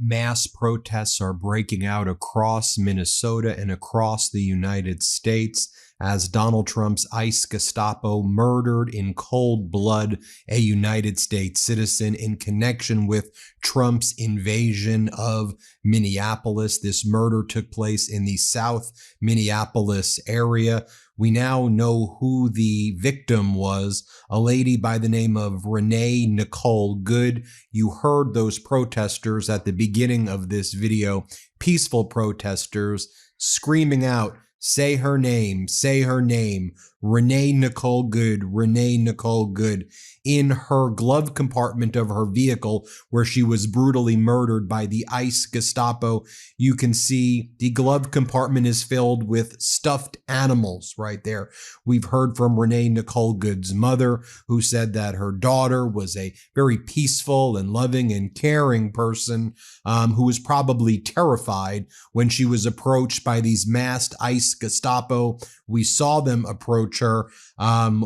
Mass protests are breaking out across Minnesota and across the United States as Donald Trump's ICE Gestapo murdered in cold blood a United States citizen in connection with Trump's invasion of Minneapolis. This murder took place in the South Minneapolis area. We now know who the victim was, a lady by the name of Renee Nicole Good. You heard those protesters at the beginning of this video, peaceful protesters screaming out, "Say her name, say her name, Renee Nicole Good, Renee Nicole Good," in her glove compartment of her vehicle where she was brutally murdered by the ICE Gestapo. You can see the glove compartment is filled with stuffed animals right there. We've heard from Renee Nicole Good's mother, who said that her daughter was a very peaceful and loving and caring person who was probably terrified when she was approached by these masked ICE Gestapo. We saw them approach her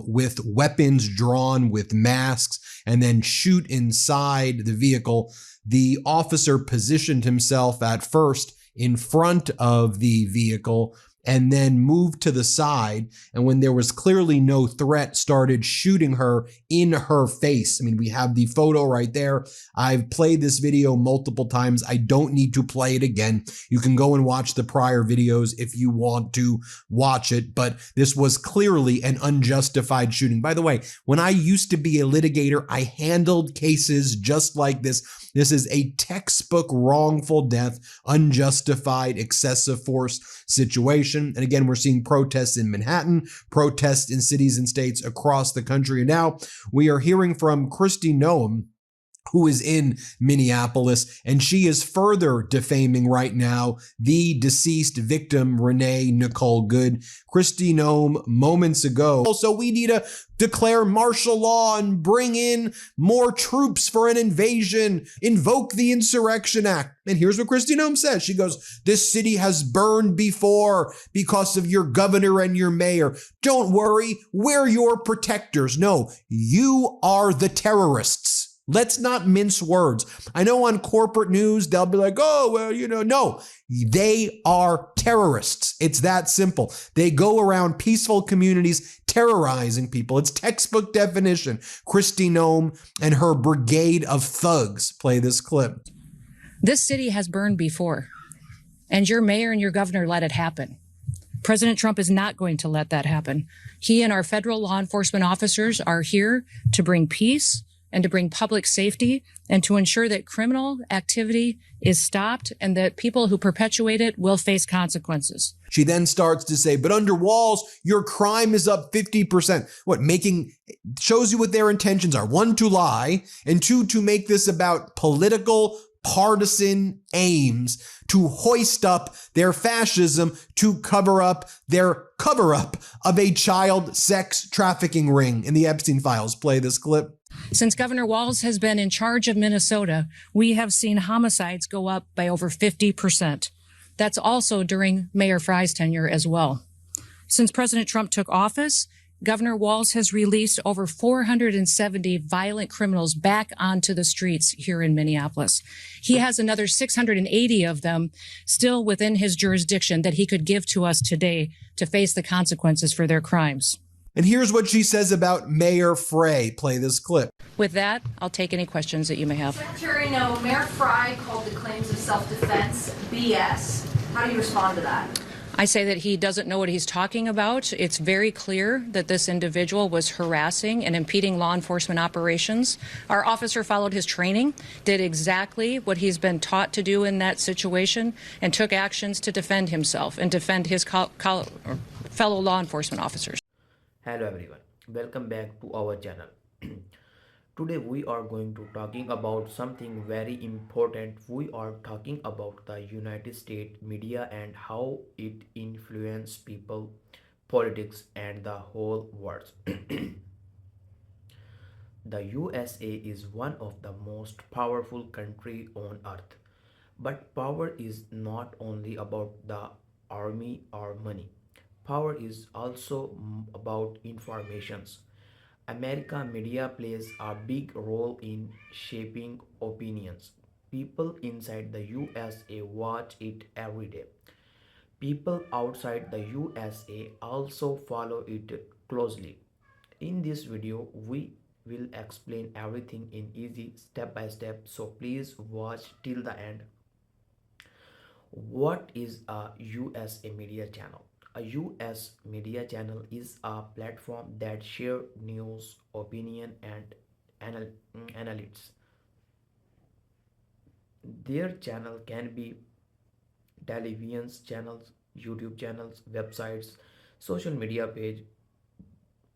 with weapons drawn, with masks, and then shoot inside the vehicle. The officer positioned himself at first in front of the vehicle and then moved to the side, and when there was clearly no threat, started shooting her in her face. I mean, we have the photo right there. I've played this video multiple times. I don't need to play it again. You can go and watch the prior videos if you want to watch it, but this was clearly an unjustified shooting. By the way, when I used to be a litigator, I handled cases just like this. This is a textbook wrongful death, unjustified, excessive force situation. And again, we're seeing protests in Manhattan, protests in cities and states across the country. And now we are hearing from Kristi Noem, who is in Minneapolis, and she is further defaming right now the deceased victim, Renee Nicole Good. Kristi Noem moments ago, so we need to declare martial law and bring in more troops for an invasion, invoke the Insurrection Act. And here's what Kristi Noem says. She goes, "This city has burned before because of your governor and your mayor. Don't worry, we're your protectors. No, you are the terrorists." Let's not mince words. I know on corporate news, they'll be like, "Oh, well, no, they are terrorists." It's that simple. They go around peaceful communities terrorizing people. It's textbook definition. Kristi Noem and her brigade of thugs. Play this clip. This city has burned before, and your mayor and your governor let it happen. President Trump is not going to let that happen. He and our federal law enforcement officers are here to bring peace and to bring public safety and to ensure that criminal activity is stopped and that people who perpetuate it will face consequences. She then starts to say, "But under walls, your crime is up 50%. What, shows you what their intentions are. One, to lie, and two, to make this about political, partisan aims, to hoist up their fascism, to cover up their cover-up of a child sex trafficking ring in the Epstein files." Play this clip. Since Governor Walz has been in charge of Minnesota, we have seen homicides go up by over 50%. That's also during Mayor Frey's tenure as well. Since President Trump took office, Governor Walz has released over 470 violent criminals back onto the streets here in Minneapolis. He has another 680 of them still within his jurisdiction that he could give to us today to face the consequences for their crimes. And here's what she says about Mayor Frey. Play this clip. With that, I'll take any questions that you may have. Secretary, no, Mayor Frey called the claims of self-defense BS. How do you respond to that? I say that he doesn't know what he's talking about. It's very clear that this individual was harassing and impeding law enforcement operations. Our officer followed his training, did exactly what he's been taught to do in that situation, and took actions to defend himself and defend his fellow law enforcement officers. Hello everyone, welcome back to our channel. Today we are going to talking about something very important. We are talking about the United States media and how it influences people, politics and the whole world. The USA is one of the most powerful country on earth. But power is not only about the army or money. Power is also about informations. America media plays a big role in shaping opinions. People inside the USA watch it every day. People outside the USA also follow it closely. In this video, we will explain everything in easy step by step, so please watch till the end. What is a USA media channel? A US media channel is a platform that share news, opinion, and analytics. Their channel can be television channels, YouTube channels, websites, social media page.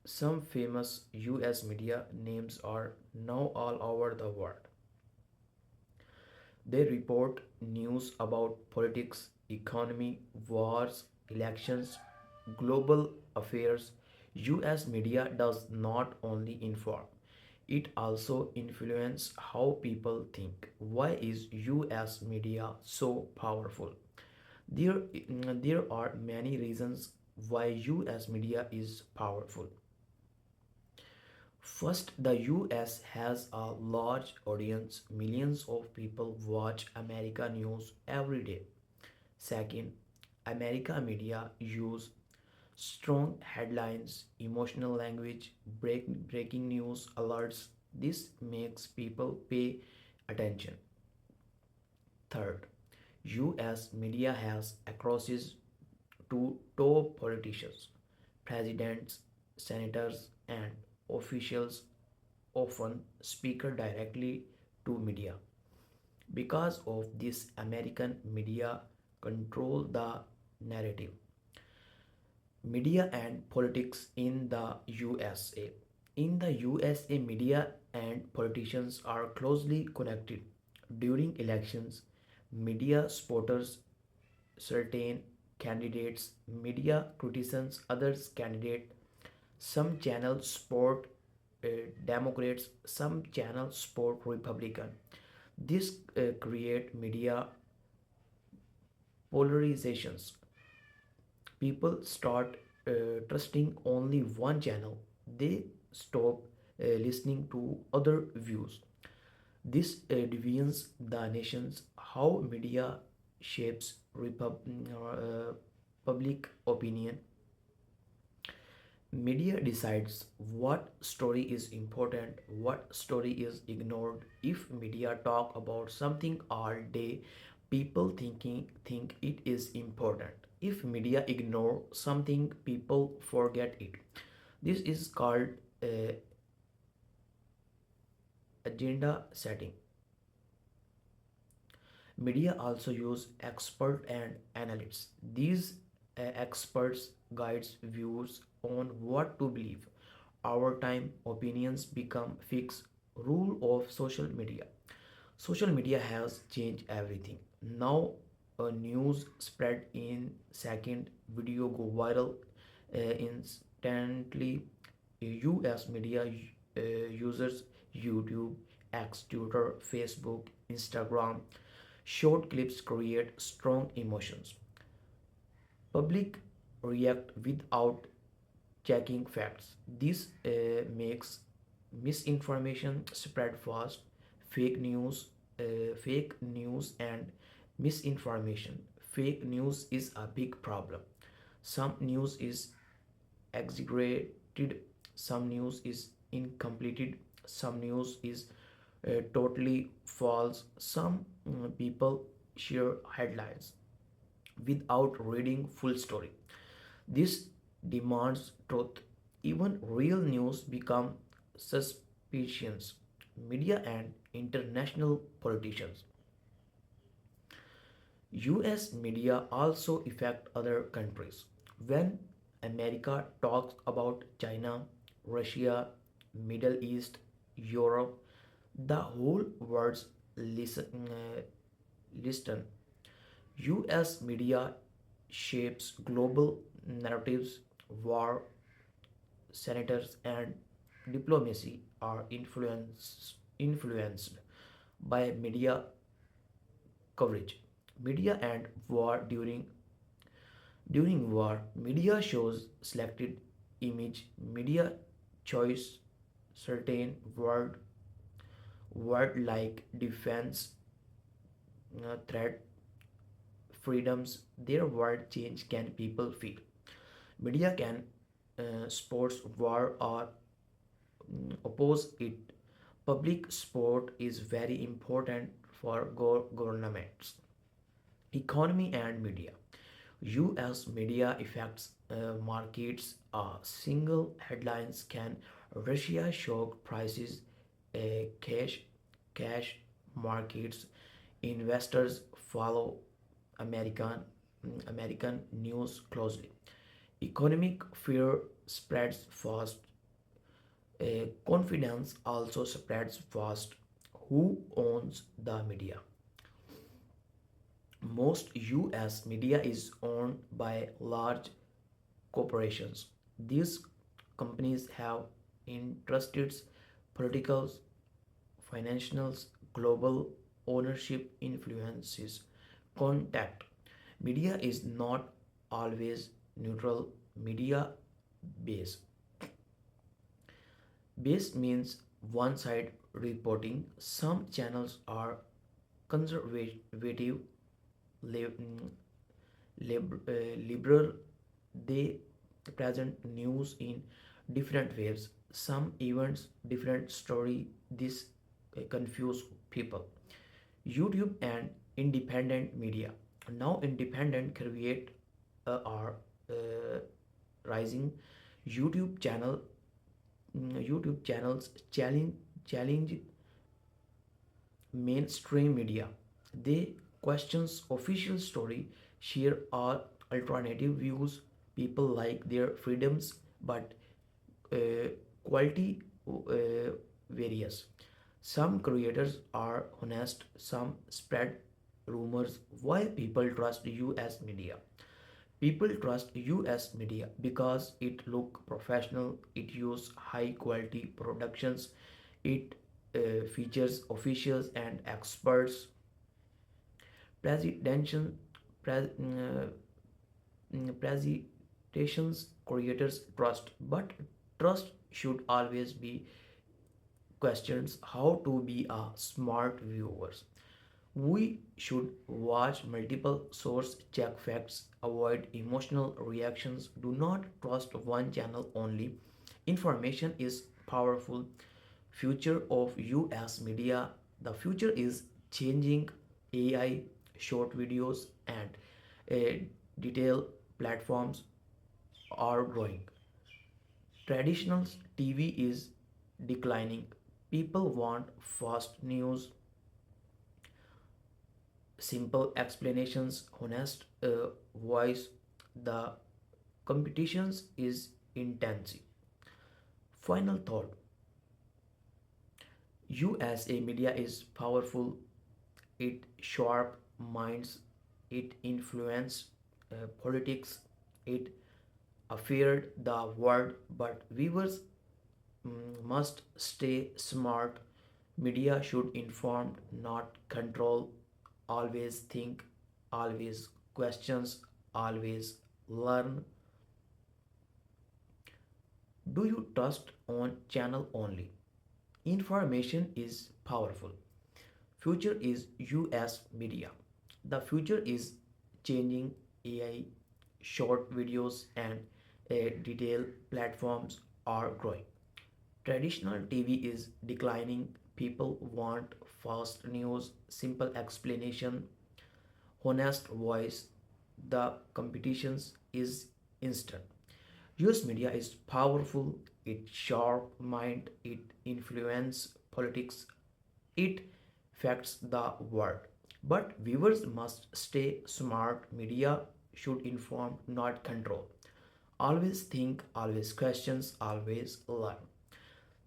Some famous US media names are now all over the world. They report news about politics, economy, wars, elections, global affairs. US media does not only inform, it also influences how people think. Why is US media so powerful? There are many reasons why US media is powerful. First, the US has a large audience. Millions of people watch America news every day. Second, America media use strong headlines, emotional language, breaking news alerts. This makes people pay attention. Third, US media has access to top politicians, presidents, senators, and officials often speak directly to media. Because of this, American media control the narrative. Media and politics in the USA. In the USA, media and politicians are closely connected. During elections, media supporters certain candidates, media criticizes others candidate. Some channels support Democrats, some channels support Republican. This create media polarizations. People start trusting only one channel. They stop listening to other views. This divides the nations. How media shapes public opinion. Media decides what story is important, what story is ignored. If media talk about something all day, people think it is important. If media ignore something, people forget it. This is called uh, agenda setting. Media also use expert and analysts. These experts guides viewers on what to believe. Our time opinions become fixed. Rule of social media. Social media has changed everything. Now a news spread in second, video go viral instantly. US media users YouTube, X, Twitter, Facebook, Instagram. Short clips create strong emotions. Public react without checking facts. This makes misinformation spread fast. Fake news and misinformation. Fake news is a big problem. Some news is exaggerated, some news is incomplete, some news is totally false. Some people share headlines without reading full story. This demands truth. Even real news become suspicious. Media and international politicians. US media also affect other countries. When America talks about China, Russia, Middle East, Europe, the whole world listen. US media shapes global narratives. War, senators, and diplomacy are influenced by media coverage. Media and war. During war, media shows selected image. Media choice certain word like defense, threat, freedoms, their word change can people feel. Media can sports war or oppose it. Public support is very important for governments, economy, and media. U.S. media affects markets. Single headlines can Russia shock prices, cash cash markets. Investors follow American American news closely. Economic fear spreads fast. Confidence also spreads fast. Who owns the media? Most US media is owned by large corporations. These companies have interests, political, financial, global ownership influences contact. Media is not always neutral. Media base. Base means one side reporting. Some channels are conservative, lib- liberal. They present news in different ways. Some events, different story. This confuse people. YouTube and independent media. Now independent create are uh, rising. YouTube channel YouTube channels challenge mainstream media. They questions official story, share all alternative views. People like their freedoms, but uh, quality varies. Some creators are honest, some spread rumors. Why people trust US media? People trust US media because it look professional, it use high quality productions, it features officials and experts. Presidential pre, presentations creators trust, but trust should always be questions. How to be a smart viewers? We should watch multiple sources, check facts, avoid emotional reactions. Do not trust one channel only. Information is powerful. Future of US media. The future is changing. AI, short videos, and detailed platforms are growing. Traditional TV is declining. People want fast news, simple explanations, honest voice. The competitions is intense. Final thought: USA media is powerful. It sharp minds. It influence politics. It affaired the world, but viewers must stay smart. Media should inform, not control. Always think, always questions, always learn. Do you trust on channel only? Information is powerful. Future is US media. The future is changing. AI, short videos, and detailed platforms are growing. Traditional TV is declining. People want fast news, simple explanation, honest voice. The competitions is instant. US media is powerful. It sharp mind. It influence politics. It affects the world. But viewers must stay smart. Media should inform, not control. Always think, always questions, always learn.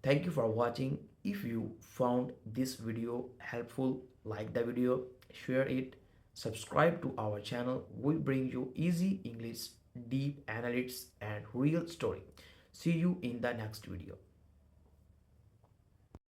Thank you for watching. If you found this video helpful, like the video, share it, subscribe to our channel. We bring you easy English, deep analytics, and real story. See you in the next video.